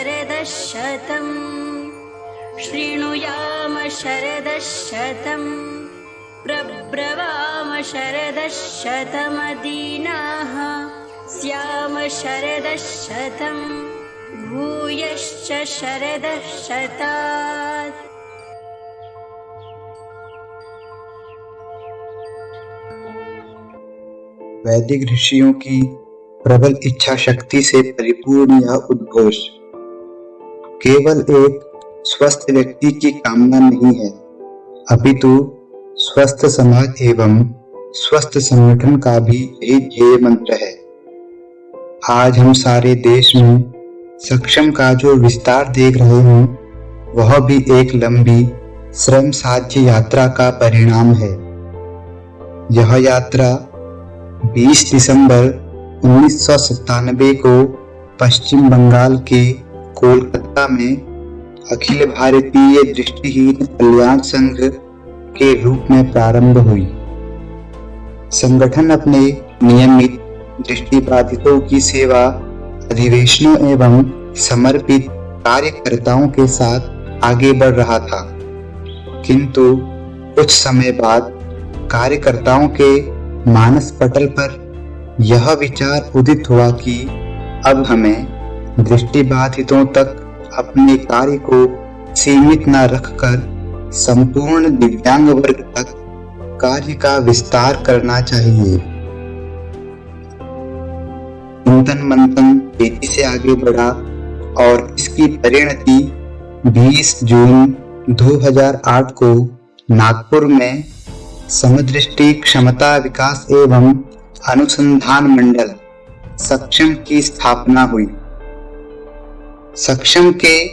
शरदः शतम् शृणुयाम शरदः शतम् प्रब्रवाम शरदः शतमदीनाः स्याम शरदः शतम् भूयश्च शरदः शतात्। वैदिक ऋषियों की प्रबल इच्छा शक्ति से परिपूर्ण यह उद्घोष केवल एक स्वस्थ व्यक्ति की कामना नहीं है, अपितु स्वस्थ समाज एवं स्वस्थ संगठन का भी यही ध्येय मंत्र है। आज हम सारे देश में सक्षम का जो विस्तार देख रहे हैं, वह भी एक लंबी श्रम साध्य यात्रा का परिणाम है। यह यात्रा 20 दिसंबर 1997 को पश्चिम बंगाल के कोलकाता में अखिल भारतीय दृष्टिहीन कल्याण संघ के रूप में प्रारंभ हुई। संगठन अपने नियमित दृष्टिबाधितों की सेवा, अधिवेशनों एवं समर्पित कार्यकर्ताओं के साथ आगे बढ़ रहा था, किंतु कुछ समय बाद कार्यकर्ताओं के मानस पटल पर यह विचार उदित हुआ कि अब हमें दृष्टिबाधितों तक अपने कार्य को सीमित न रखकर संपूर्ण दिव्यांग वर्ग तक कार्य का विस्तार करना चाहिए। चिंतन मंथन तेजी से आगे बढ़ा और इसकी परिणति 20 जून 2008 को नागपुर में समदृष्टि क्षमता विकास एवं अनुसंधान मंडल सक्षम की स्थापना हुई। सक्षम के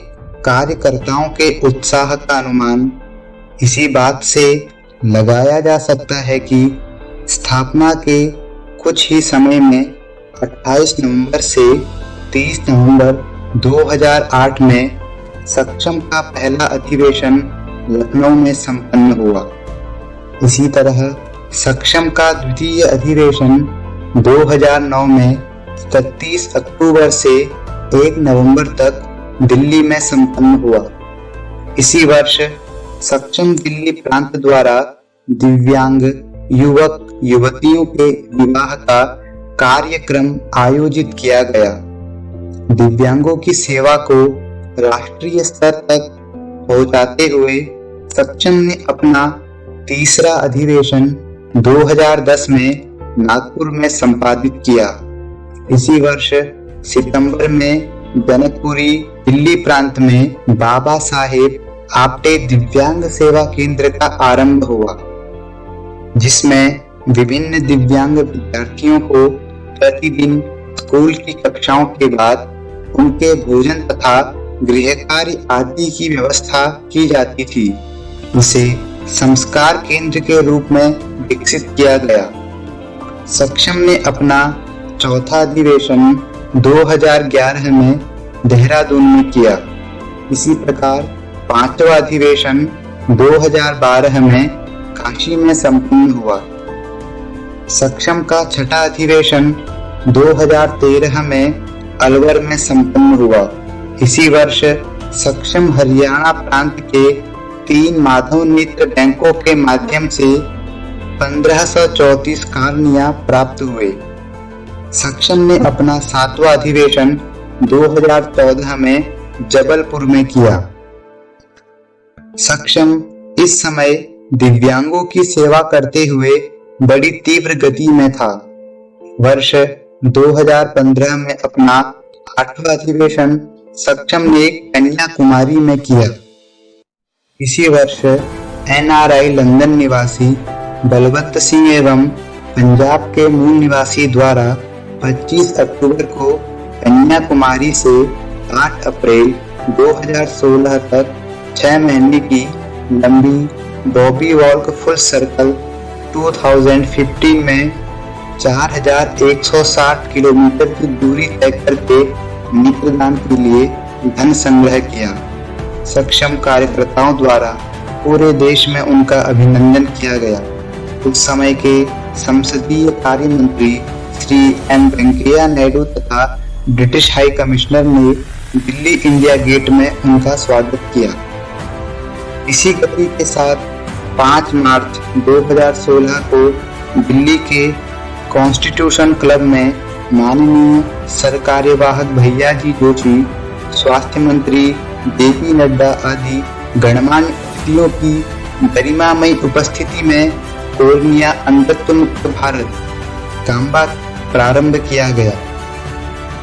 कार्यकर्ताओं के उत्साह का अनुमान इसी बात से लगाया जा सकता है कि स्थापना के कुछ ही समय में 28 नवंबर से 30 नवंबर 2008 में सक्षम का पहला अधिवेशन लखनऊ में संपन्न हुआ। इसी तरह सक्षम का द्वितीय अधिवेशन 2009 में 31 अक्टूबर से 1 नवंबर तक दिल्ली में संपन्न हुआ। इसी वर्ष सक्षम दिल्ली प्रांत द्वारा दिव्यांग युवक युवतियों के विवाह का कार्यक्रम आयोजित किया गया। दिव्यांगों की सेवा को राष्ट्रीय स्तर तक पहुंचाते हुए सक्षम ने अपना तीसरा अधिवेशन 2010 में नागपुर में संपादित किया। इसी वर्ष सितंबर में जनकपुरी दिल्ली प्रांत में बाबा साहेब आपटे दिव्यांग सेवा केंद्र का आरंभ हुआ, जिसमें विभिन्न दिव्यांग विद्यार्थियों को प्रतिदिन स्कूल की कक्षाओं के बाद उनके भोजन तथा गृह कार्य आदि की व्यवस्था की जाती थी। इसे संस्कार केंद्र के रूप में विकसित किया गया। सक्षम ने अपना चौथा अधिवेशन 2011 में देहरादून में किया। इसी प्रकार पांचवा अधिवेशन 2012 में काशी में संपन्न हुआ। सक्षम का छठा अधिवेशन 2013 में अलवर में संपन्न हुआ। इसी वर्ष सक्षम हरियाणा प्रांत के 3 माधव नेत्र बैंकों के माध्यम से 1534 कॉलोनियां प्राप्त हुए। सक्षम ने अपना 7वां अधिवेशन 2014 में जबलपुर में किया। सक्षम इस समय दिव्यांगों की सेवा करते हुए बड़ी तीव्र गति में था। वर्ष 2015 में अपना 8वां अधिवेशन सक्षम ने कन्याकुमारी में किया। इसी वर्ष NRI लंदन निवासी बलवंत सिंह एवं पंजाब के मूल निवासी द्वारा 25 अक्टूबर को कन्याकुमारी से 8 अप्रैल 2016 तक 6 महीने की लंबी बॉबी वॉक फुल सर्कल 2015 में 4160 किलोमीटर की दूरी तय करके नेत्रदान के लिए धन संग्रह किया। सक्षम कार्यकर्ताओं द्वारा पूरे देश में उनका अभिनंदन किया गया। उस समय के संसदीय कार्य मंत्री श्री M. वेंकैया नायडू तथा ब्रिटिश हाई कमिश्नर ने दिल्ली इंडिया गेट में उनका स्वागत किया। इसी गति के साथ 5 मार्च 2016 को दिल्ली के कॉन्स्टिट्यूशन क्लब में माननीय सरकार्यवाहक भैयाजी जोशी, स्वास्थ्य मंत्री जेपी नड्डा आदि गणमान्य अतिथियों की गरिमामयी उपस्थिति में कोर्निया अंधत्व मुक्त भारत कामबा प्रारंभ किया गया।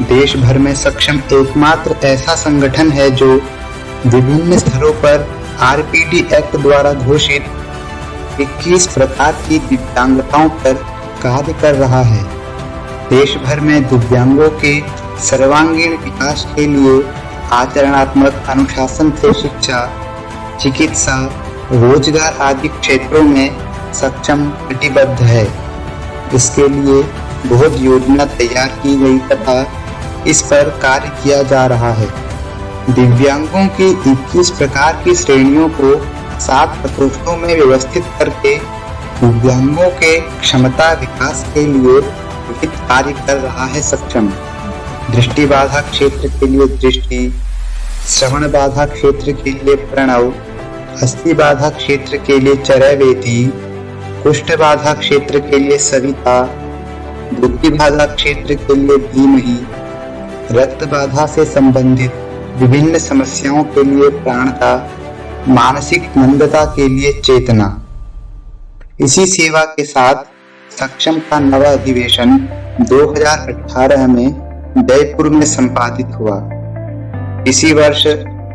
देश भर में सक्षम एकमात्र ऐसा संगठन है जो विभिन्न स्तरों पर आरपीडी एक्ट द्वारा घोषित 21 प्रकार की दिव्यांगताओं पर कार्य कर रहा है। देश भर में दिव्यांगों के सर्वांगीण विकास के लिए आचरणात्मक अनुशासन से शिक्षा, चिकित्सा, रोजगार आदि क्षेत्रों में सक्षम कटिबद्ध है। इसके लिए बहुत योजना तैयार की गई तथा इस पर कार्य किया जा रहा है। दिव्यांगों की 21 प्रकार की श्रेणियों को 7 प्रकोष्ठों में व्यवस्थित करके दिव्यांगों के क्षमता विकास के लिए विविध कार्य कर रहा है सक्षम। दृष्टि बाधा क्षेत्र के लिए दृष्टि, श्रवण बाधा क्षेत्र के लिए प्रणव, अस्थि बाधा क्षेत्र के लिए चरैवेति, कुष्ठ बाधा क्षेत्र के लिए सविता, बुद्धि बाधा क्षेत्र के लिए धीमहि, रक्त बाधा से संबंधित विभिन्न समस्याओं के लिए प्राणता, मानसिक मंदता के लिए चेतना। इसी सेवा के साथ सक्षम का नवा अधिवेशन 2018 में जयपुर में संपादित हुआ। इसी वर्ष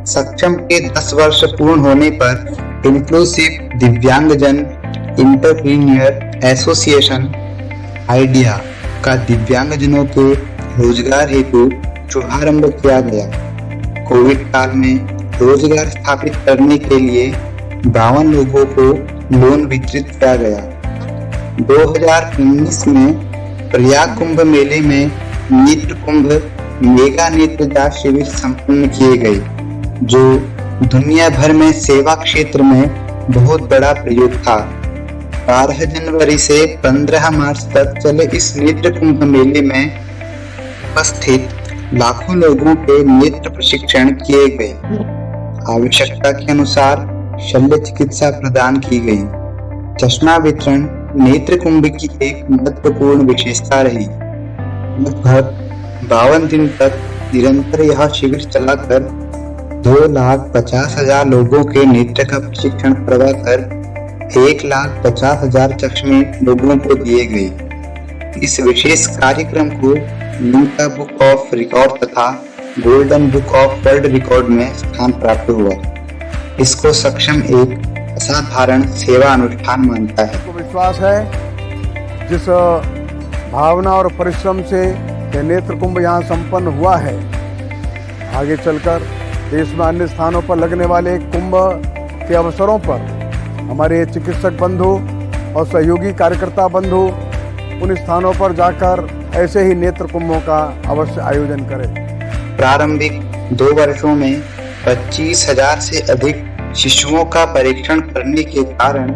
सक्षम के 10 वर्ष पूर्ण होने पर इंक्लूसिव दिव्यांगजन इंटरप्रीनियर एसोसिएशन आइडिया का दिव्यांगजनों के रोजगार हेतु शुभारंभ किया गया। कोविड काल में रोजगार स्थापित करने के लिए 52 लोगों को लोन वितरित किया गया। 2019 में प्रयाग कुंभ मेले में नेत्र कुंभ मेगा नेत्र जांच शिविर संपन्न किए गए, जो दुनिया भर में सेवा क्षेत्र में बहुत बड़ा प्रयोग था। 12 जनवरी से 15 मार्च तक चले इस नेत्र कुंभ मेले में उपस्थित लाखों लोगों के नेत्र प्रशिक्षण किए गए। आवश्यकता के अनुसार शल्य चिकित्सा प्रदान की गई। चश्मा वितरण नेत्र कुंभ की एक महत्वपूर्ण विशेषता रही। लगभग 52 दिन तक निरंतर यह शिविर चलाकर 2,50,000 लोगों के नेत्र का प्रशिक्षण करवाकर 1,50,000 चश्मे लोगों को दिए गए। इस विशेष कार्यक्रम को लिम्का बुक ऑफ रिकॉर्ड तथा golden book of world record में स्थान प्राप्त हुआ। इसको सक्षम एक असाधारण सेवा अनुष्ठान मानता है। को विश्वास है जिस भावना और परिश्रम से यह नेत्र कुंभ यहाँ संपन्न हुआ है, आगे चलकर देश में अन्य स्थानों पर लगने वाले कुंभ के अवसरों पर हमारे चिकित्सक बंधु और सहयोगी कार्यकर्ता बंधु उन स्थानों पर जाकर ऐसे ही नेत्र कुंभों का अवश्य आयोजन करें। प्रारंभिक 2 वर्षों में 25,000 से अधिक शिशुओं का परीक्षण करने के कारण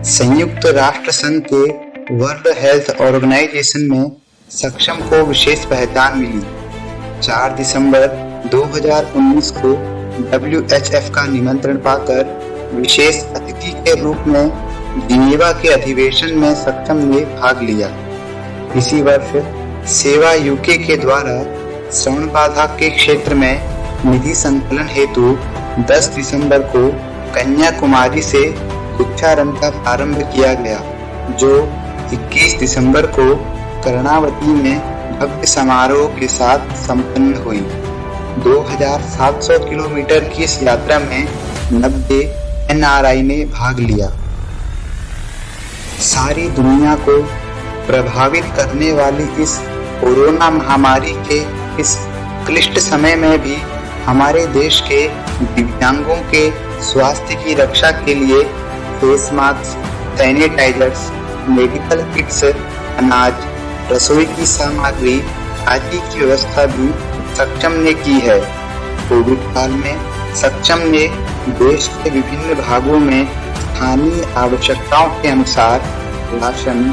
संयुक्त राष्ट्र संघ के वर्ल्ड हेल्थ ऑर्गेनाइजेशन में सक्षम को विशेष पहचान मिली। 4 दिसंबर 2019 को WHF का निमंत्रण पाकर विशेष अतिथि के रूप में जिनेवा के अधिवेशन में सक्षम ने भाग लिया। इसी वर्ष सेवा यूके के द्वारा श्रवण बाधा के क्षेत्र में निधि संकलन हेतु 10 दिसंबर को कन्याकुमारी से शिक्षारंभ का प्रारंभ किया गया, जो 21 दिसंबर को कर्णावती में भव्य समारोह के साथ संपन्न हुई। 2,700 किलोमीटर की इस यात्रा में 90 NRI ने भाग लिया। सारी दुनिया को प्रभावित करने वाली इस कोरोना महामारी के इस क्लिष्ट समय में भी हमारे देश के दिव्यांगों के स्वास्थ्य की रक्षा के लिए face mask, sanitizers, medical kits, अनाज, रसोई की सामग्री आदि की व्यवस्था भी सक्षम ने की है। कोविड काल में सक्षम ने देश के विभिन्न भागों में स्थानीय आवश्यकताओं के अनुसार राशन,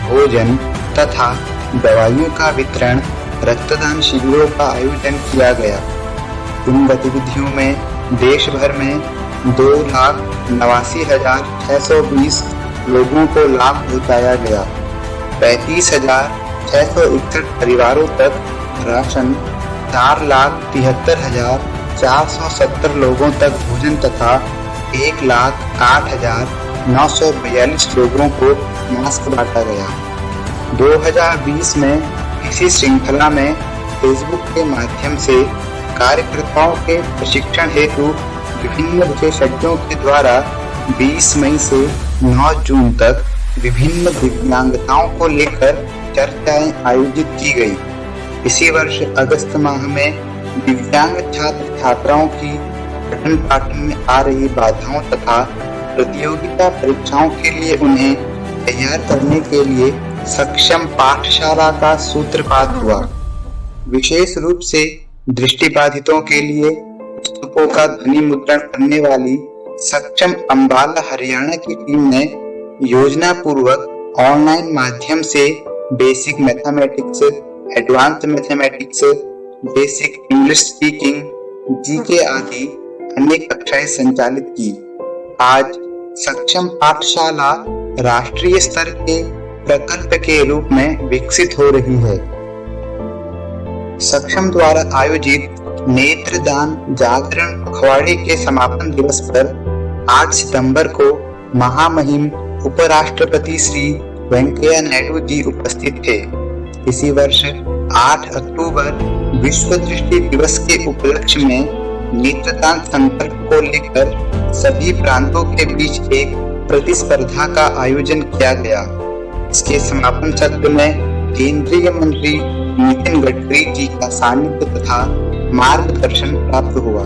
भोजन तथा दवाइयों का वितरण, रक्तदान शिविरों का आयोजन किया गया। इन गतिविधियों में देश भर में 2,89,620 लोगों को लाभ पहुंचाया गया। 35,661 परिवारों तक राशन, 4,73,470 लोगों तक भोजन तथा 1,08,942 लोगों को मास्क बांटा गया। 2020 में इसी श्रृंखला में फेसबुक के माध्यम से कार्यकर्ताओं के प्रशिक्षण हेतु विभिन्न विशेषज्ञों के द्वारा 20 मई से 9 जून तक विभिन्न दिव्यांगताओं को लेकर चर्चाएं आयोजित की गई। इसी वर्ष अगस्त माह में दिव्यांग छात्र छात्राओं की पठन पाठन में आ रही बाधाओं तथा प्रतियोगिता परीक्षाओं के लिए उन्हें तैयार करने के लिए सक्षम पाठशाला का सूत्रपात हुआ। विशेष रूप से दृष्टिबाधितों के लिए पुस्तकों का ध्वनि मुद्रण करने वाली सक्षम अंबाला हरियाणा की टीम ने योजना पूर्वक ऑनलाइन माध्यम से basic mathematics, advance mathematics, basic English speaking, GK आदि अनेक कक्षाएं संचालित की। आज सक्षम पाठशाला राष्ट्रीय स्तर के प्रकल्प के रूप में विकसित हो रही है। सक्षम द्वारा आयोजित नेत्रदान जागरण पखवाड़े के समापन दिवस पर 8 सितंबर को महामहिम उपराष्ट्रपति श्री वेंकैया नायडू जी उपस्थित थे। इसी वर्ष 8 अक्टूबर विश्व दृष्टि दिवस के उपलक्ष्य में नेत्रदान संकल्प को लेकर सभी प्रांतों के बीच एक प्रतिस्पर्धा का आयोजन किया गया। इसके समापन सत्र में केंद्रीय मंत्री नितिन गडकरी जी का सानिध्य तथा मार्गदर्शन प्राप्त हुआ।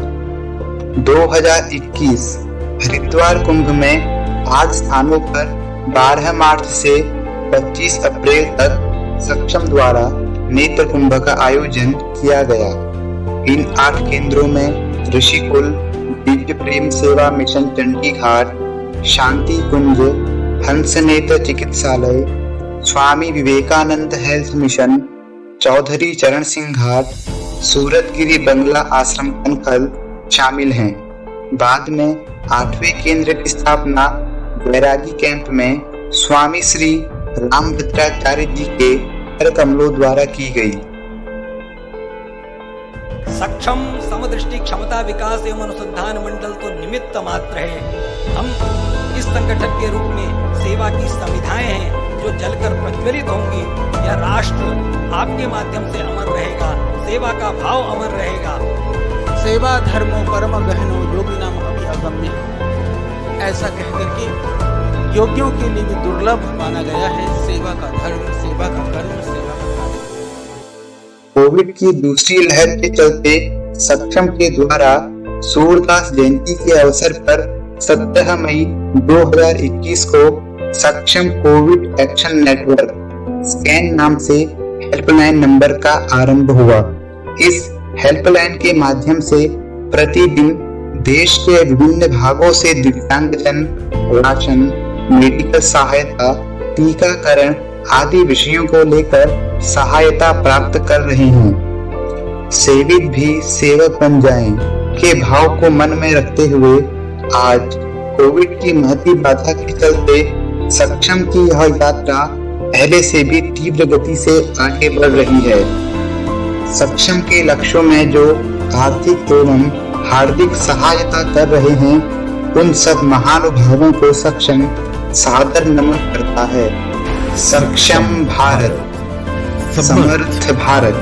2021 हरिद्वार कुंभ में 8 स्थानों पर 12 मार्च से 25 अप्रैल तक सक्षम द्वारा नेत्र कुंभ का आयोजन किया गया। इन 8 केंद्रों में ऋषिकुल, दिव्य प्रेम सेवा मिशन चंडीघाट, शांति कुंज, हंस नेत्र चिकित्सालय, स्वामी विवेकानंद हेल्थ मिशन, चौधरी चरण सिंह घाट, सूरतगिरी बंगला आश्रम कनखल शामिल हैं। बाद में 8वें केंद्र की स्थापना बैरागी कैंप में स्वामी श्री रामभद्राचार्य जी के कर कमलों द्वारा की गई। सक्षम समदृष्टि क्षमता विकास एवं अनुसंधान मंडल तो निमित्त मात्र है। हम इस संगठन के रूप में सेवा की संविधाएं हैं जो जलकर प्रज्वलित होंगी। यह राष्ट्र आपके माध्यम से अमर रहेगा, सेवा का भाव अमर रहेगा। सेवा धर्मो परम गहनो योगिनाम अभी अगम्य, ऐसा कहकर के योगियों के लिए भी दुर्लभ माना गया है सेवा का धर्म, सेवा का कर्म, सेवा का कार्य। कोविड की दूसरी लहर के चलते सक्षम के द्वारा सूरदास जयंती के अवसर पर 17 मई 2021 को सक्षम कोविड एक्शन नेटवर्क स्कैन नाम से हेल्पलाइन नंबर का आरंभ हुआ। इस हेल्पलाइन के माध्यम से प्रतिदिन देश के विभिन्न भागों से दिव्यांगजन राशन, मेडिकल सहायता, टीकाकरण आदि विषयों को लेकर सहायता प्राप्त कर रहे हैं। सेवित भी सेवक बन जाएं के भाव को मन में रखते हुए आज कोविड की महती बाधा के चलते सक्षम की यह यात्रा पहले से भी तीव्र गति से आगे बढ़ रही है। सक्षम के लक्ष्यों में जो आर्थिक एवं हार्दिक सहायता कर रहे हैं उन सब महानुभावों को सक्षम सादर नमन करता है। सक्षम भारत, समर्थ भारत।